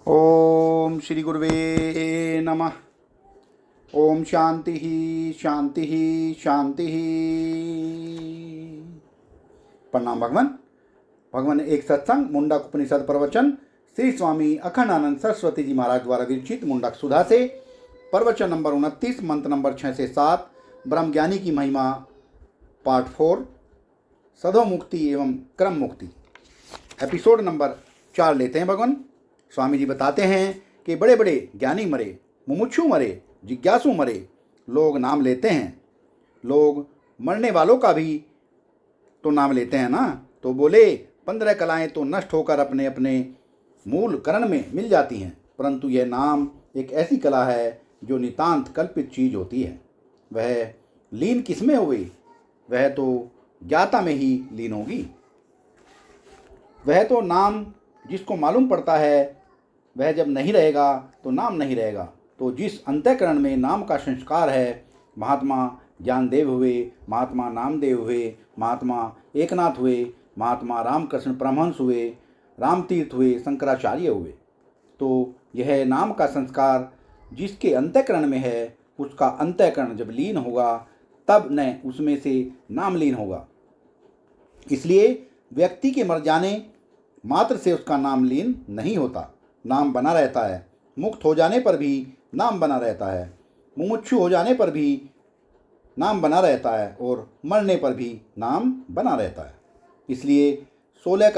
ओम श्री गुरुवे नमः। ओम शांति शांति शांति। प्रणाम भगवान। भगवान एक सत्संग मुंडक उपनिषद प्रवचन श्री स्वामी अखंडानंद सरस्वती जी महाराज द्वारा विरचित मुंडक सुधा से प्रवचन नंबर 29 मंत्र नंबर 6 से 7 ब्रह्म ज्ञानी की महिमा पार्ट 4 सदो मुक्ति एवं क्रम मुक्ति एपिसोड नंबर 4 लेते हैं। भगवान स्वामी जी बताते हैं कि बड़े बड़े ज्ञानी मरे, मुमुक्षु मरे, जिज्ञासु मरे, लोग नाम लेते हैं। लोग मरने वालों का भी तो नाम लेते हैं ना। तो बोले 15 कलाएं तो नष्ट होकर अपने अपने मूल करण में मिल जाती हैं, परंतु यह नाम एक ऐसी कला है जो नितांत कल्पित चीज होती है। वह लीन किसमें हुई? वह तो ज्ञाता में ही लीन होगी। वह तो नाम जिसको मालूम पड़ता है, वह जब नहीं रहेगा तो नाम नहीं रहेगा। तो जिस अंतःकरण में नाम का संस्कार है, महात्मा ज्ञानदेव हुए, महात्मा नामदेव हुए, महात्मा एकनाथ हुए, महात्मा रामकृष्ण परमहंस हुए, रामतीर्थ हुए, शंकराचार्य हुए, तो यह नाम का संस्कार जिसके अंतःकरण में है, उसका अंतःकरण जब लीन होगा तब न उसमें से नाम लीन होगा। इसलिए व्यक्ति के मर जाने मात्र से उसका नाम लीन नहीं होता, नाम बना रहता है। मुक्त हो जाने पर भी नाम बना रहता है, मुमुक्षु हो जाने पर भी नाम बना रहता है, और मरने पर भी नाम बना रहता है। इसलिए 16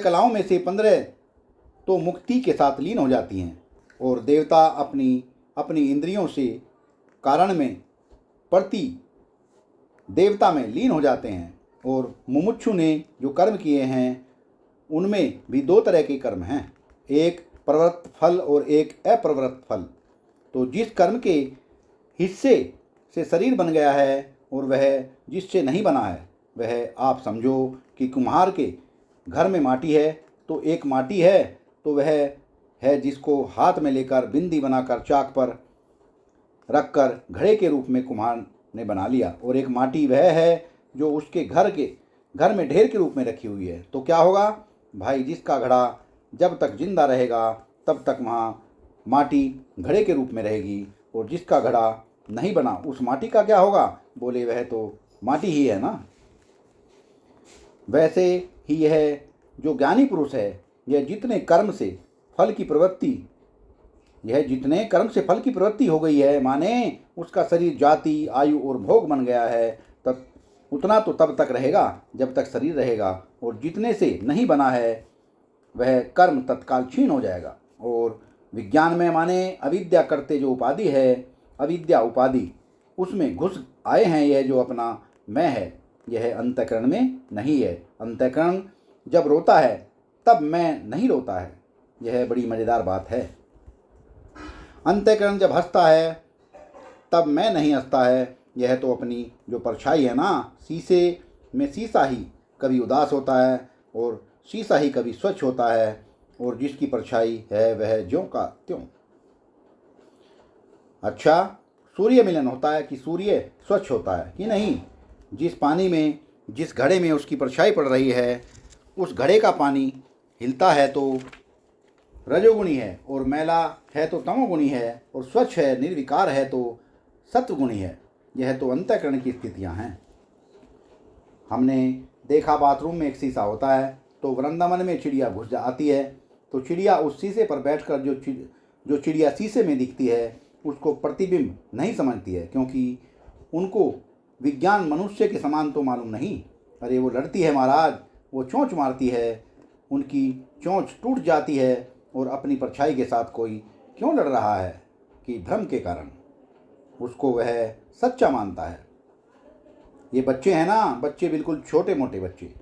कलाओं में से 15 तो मुक्ति के साथ लीन हो जाती हैं, और देवता अपनी अपनी इंद्रियों से कारण में प्रति देवता में लीन हो जाते हैं। और मुमुक्षु ने जो कर्म किए हैं उनमें भी 2 तरह के कर्म हैं, एक प्रवृत्त फल और एक अप्रवृत्त फल। तो जिस कर्म के हिस्से से शरीर बन गया है और वह जिससे नहीं बना है, वह आप समझो कि कुम्हार के घर में माटी है, तो एक माटी है तो वह है जिसको हाथ में लेकर बिंदी बनाकर चाक पर रखकर घड़े के रूप में कुम्हार ने बना लिया, और एक माटी वह है जो उसके घर में ढेर के रूप में रखी हुई है। तो क्या होगा भाई? जिसका घड़ा जब तक जिंदा रहेगा तब तक वहाँ माटी घड़े के रूप में रहेगी, और जिसका घड़ा नहीं बना उस माटी का क्या होगा? बोले वह तो माटी ही है ना। वैसे ही यह जो ज्ञानी पुरुष है, यह जितने कर्म से फल की प्रवृत्ति हो गई है, माने उसका शरीर जाति आयु और भोग बन गया है, तब उतना तो तब तक रहेगा जब तक शरीर रहेगा, और जितने से नहीं बना है वह कर्म तत्काल क्षीण हो जाएगा। और विज्ञान में माने अविद्या करते जो उपाधि है, अविद्या उपाधि, उसमें घुस आए हैं। यह जो अपना मैं है, यह अंतःकरण में नहीं है। अंतःकरण जब रोता है तब मैं नहीं रोता है। यह बड़ी मज़ेदार बात है। अंतःकरण जब हंसता है तब मैं नहीं हंसता है। यह तो अपनी जो परछाई है ना, शीशे में शीशा ही कभी उदास होता है और शीशा ही कभी स्वच्छ होता है, और जिसकी परछाई है वह ज्यों का त्यों। अच्छा, सूर्य मिलन होता है कि सूर्य स्वच्छ होता है कि नहीं? जिस पानी में, जिस घड़े में उसकी परछाई पड़ रही है, उस घड़े का पानी हिलता है तो रजोगुणी है, और मैला है तो तमोगुणी है, और स्वच्छ है निर्विकार है तो सत्वगुणी है। यह तो अंतःकरण की स्थितियां हैं। हमने देखा बाथरूम में एक शीशा होता है, तो वृंदावन में चिड़िया घुस आती है, तो चिड़िया उस शीशे पर बैठकर जो चिड़िया शीशे में दिखती है उसको प्रतिबिंब नहीं समझती है, क्योंकि उनको विज्ञान मनुष्य के समान तो मालूम नहीं। अरे वो लड़ती है महाराज, वो चोंच मारती है, उनकी चोंच टूट जाती है, और अपनी परछाई के साथ कोई क्यों लड़ रहा है कि भ्रम के कारण उसको वह सच्चा मानता है। ये बच्चे हैं ना, बच्चे बिल्कुल छोटे मोटे बच्चे,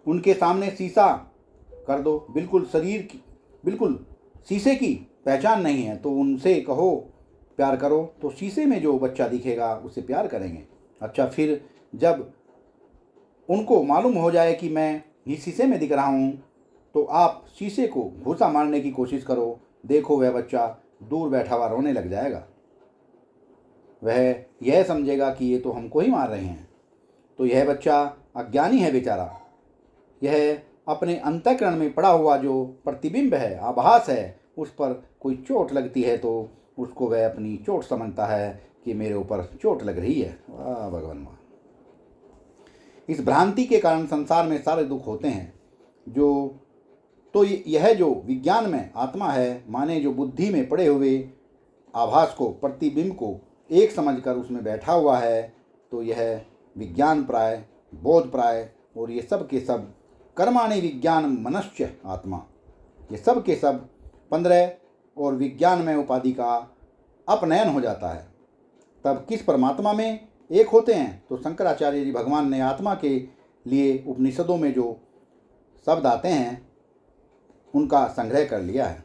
उनके सामने शीशा कर दो, बिल्कुल शरीर की, बिल्कुल शीशे की पहचान नहीं है, तो उनसे कहो प्यार करो, तो शीशे में जो बच्चा दिखेगा उसे प्यार करेंगे। अच्छा, फिर जब उनको मालूम हो जाए कि मैं ही शीशे में दिख रहा हूँ, तो आप शीशे को घूसा मारने की कोशिश करो, देखो वह बच्चा दूर बैठा हुआ रोने लग जाएगा। वह यह समझेगा कि ये तो हमको ही मार रहे हैं। तो यह बच्चा अज्ञानी है बेचारा, यह अपने अंतःकरण में पड़ा हुआ जो प्रतिबिंब है, आभास है, उस पर कोई चोट लगती है तो उसको वह अपनी चोट समझता है कि मेरे ऊपर चोट लग रही है। वाह भगवान वाह। इस भ्रांति के कारण संसार में सारे दुख होते हैं। यह जो विज्ञान में आत्मा है, माने जो बुद्धि में पड़े हुए आभास को, प्रतिबिंब को एक समझकर उसमें बैठा हुआ है, तो यह विज्ञान प्राय, बोध प्राय और ये सब के सब कर्माणि विज्ञान मनश्च आत्मा, ये सब के सब 15 और विज्ञान में उपाधि का अपनयन हो जाता है। तब किस परमात्मा में एक होते हैं? तो शंकराचार्य जी भगवान ने आत्मा के लिए उपनिषदों में जो शब्द आते हैं उनका संग्रह कर लिया है।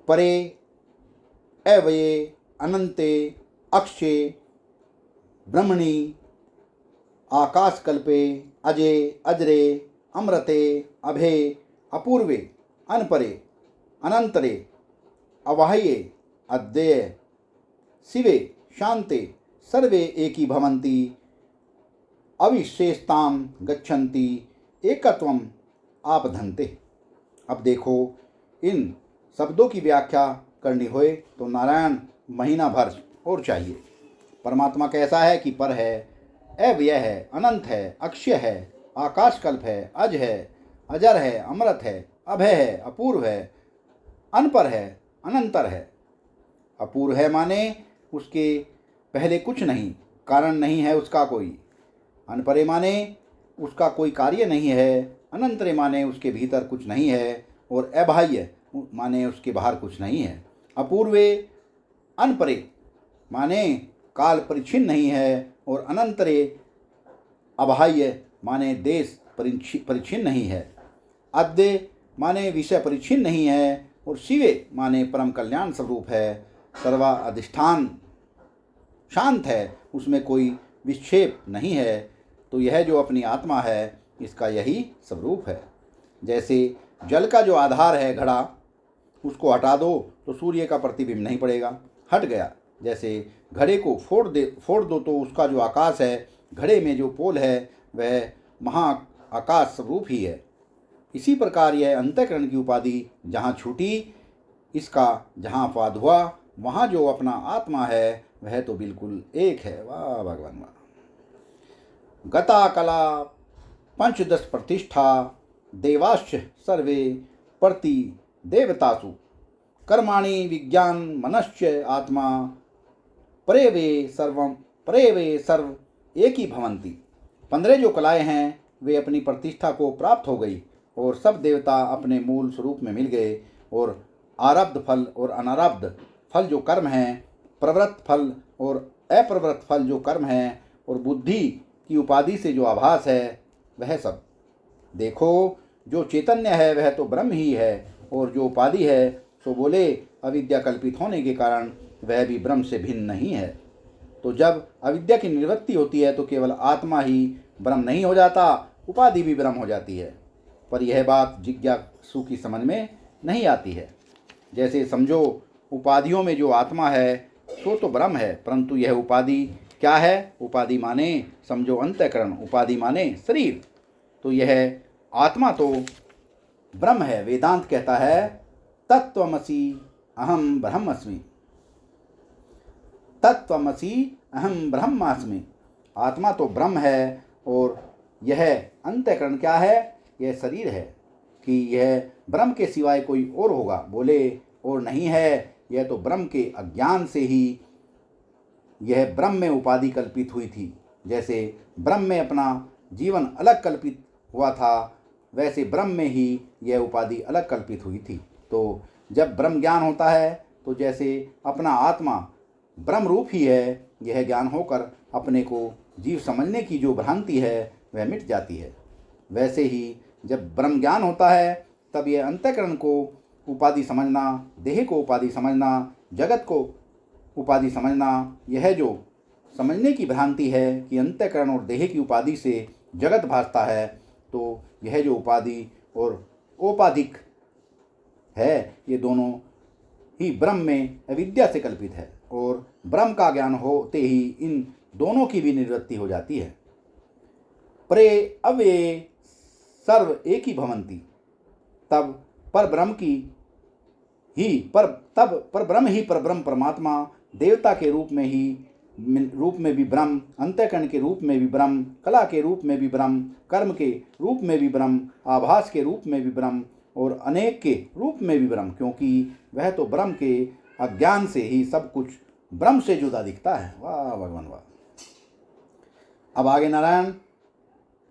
परे, अव्यये, अनंते, अक्षे, ब्रह्मणि, आकाशकल्पे, अजे, अजरे, अमृते, अभे, अपूर्वे, अनपरे, अनंतरे, अवाह्ये, अद्वये, शिवे, शांते, सर्वे एकी भवन्ति, अविशेषतां गच्छन्ति, एकत्वम आपधन्ते। अब देखो, इन शब्दों की व्याख्या करनी होए तो नारायण महीना भर और चाहिए। परमात्मा कैसा है कि पर है, अव्यय है, अनंत है, अक्षय है, आकाशकल्प है, अज है, अजर है, अमृत है, अभय है, अपूर्व है, अनपर है, अनंतर है। अपूर्व है माने उसके पहले कुछ नहीं, कारण नहीं है उसका कोई। अनपरे माने उसका कोई कार्य नहीं है। अनंतरे माने उसके भीतर कुछ नहीं है। और अबाह्य माने उसके बाहर कुछ नहीं है। अपूर्वे, अनपरे माने काल परिच्छिन्न नहीं है। और अनंतरे, अबाह्य माने देश परिच्छिन्न नहीं है। अद्य माने विषय परिच्छिन्न नहीं है। और शिवे माने परम कल्याण स्वरूप है, सर्वा अधिष्ठान शांत है, उसमें कोई विक्षेप नहीं है। तो यह जो अपनी आत्मा है, इसका यही स्वरूप है। जैसे जल का जो आधार है घड़ा, उसको हटा दो तो सूर्य का प्रतिबिंब नहीं पड़ेगा, हट गया। जैसे घड़े को फोड़ दो तो उसका जो आकाश है, घड़े में जो पोल है, वह महा आकाश स्वरूप ही है। इसी प्रकार यह अंतःकरण की उपाधि जहाँ छूटी, इसका जहाँ अपवाद हुआ, वहाँ जो अपना आत्मा है वह तो बिल्कुल एक है। वाह भगवान वाह। गता कला पंचदश प्रतिष्ठा, देवाश्च सर्वे प्रति देवतासु, कर्माणि विज्ञान मनश्च आत्मा, परे वे सर्व एक ही भवन्ति। 15 जो कलाएं हैं वे अपनी प्रतिष्ठा को प्राप्त हो गई और सब देवता अपने मूल स्वरूप में मिल गए। और आरब्ध फल और अनारब्ध फल जो कर्म हैं, प्रवृत्त फल और अप्रवृत्त फल जो कर्म हैं, और बुद्धि की उपाधि से जो आभास है, वह सब। देखो, जो चैतन्य है वह तो ब्रह्म ही है, और जो उपाधि है सो बोले अविद्या कल्पित होने के कारण वह भी ब्रह्म से भिन्न नहीं है। तो जब अविद्या की निवृत्ति होती है तो केवल आत्मा ही ब्रह्म नहीं हो जाता, उपाधि भी ब्रह्म हो जाती है। पर यह बात जिज्ञासु की समझ में नहीं आती है। जैसे समझो, उपाधियों में जो आत्मा है सो तो ब्रह्म है, परंतु यह उपाधि क्या है? उपाधि माने समझो अंतःकरण, उपाधि माने शरीर। तो यह आत्मा तो ब्रह्म है। वेदांत कहता है तत्त्वमसि अहम ब्रह्मस्मि, तत्त्वमसि अहम ब्रह्मास्मि। आत्मा तो ब्रह्म है और यह अंतःकरण क्या है? यह शरीर है कि यह ब्रह्म के सिवाय कोई और होगा, बोले और नहीं है। यह तो ब्रह्म के अज्ञान से ही यह ब्रह्म में उपाधि कल्पित हुई थी। जैसे ब्रह्म में अपना जीवन अलग कल्पित हुआ था, वैसे ब्रह्म में ही यह उपाधि अलग कल्पित हुई थी। तो जब ब्रह्म ज्ञान होता है तो जैसे अपना आत्मा ब्रह्म रूप ही है, यह ज्ञान होकर अपने को जीव समझने की जो भ्रांति है वह मिट जाती है। वैसे ही जब ब्रह्म ज्ञान होता है तब यह अंतःकरण को उपाधि समझना, देह को उपाधि समझना, जगत को उपाधि समझना, यह जो समझने की भ्रांति है कि अंतःकरण और देह की उपाधि से जगत भासता है, तो यह जो उपाधि और औपाधिक है, ये दोनों ही ब्रह्म में अविद्या से कल्पित है। और ब्रह्म का ज्ञान होते ही इन दोनों की भी निवृत्ति हो जाती है। परे अव्यये सर्व एक ही भवन्ति। तब पर ब्रह्म ही पर ब्रह्म परमात्मा, देवता के रूप में भी ब्रह्म, अंतःकरण के रूप में भी ब्रह्म, कला के रूप में भी ब्रह्म, कर्म के रूप में भी ब्रह्म, आभास के रूप में भी ब्रह्म और अनेक के रूप में भी ब्रह्म, क्योंकि वह तो ब्रह्म के अज्ञान से ही सब कुछ ब्रह्म से जुदा दिखता है। वाह भगवान वाह। अब आगे नारायण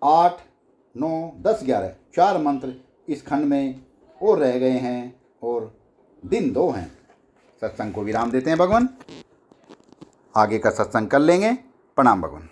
8, 9, 10, 11 4 मंत्र इस खंड में और रह गए हैं और दिन 2 हैं। सत्संग को विराम देते हैं भगवान, आगे का सत्संग कर लेंगे। प्रणाम भगवान।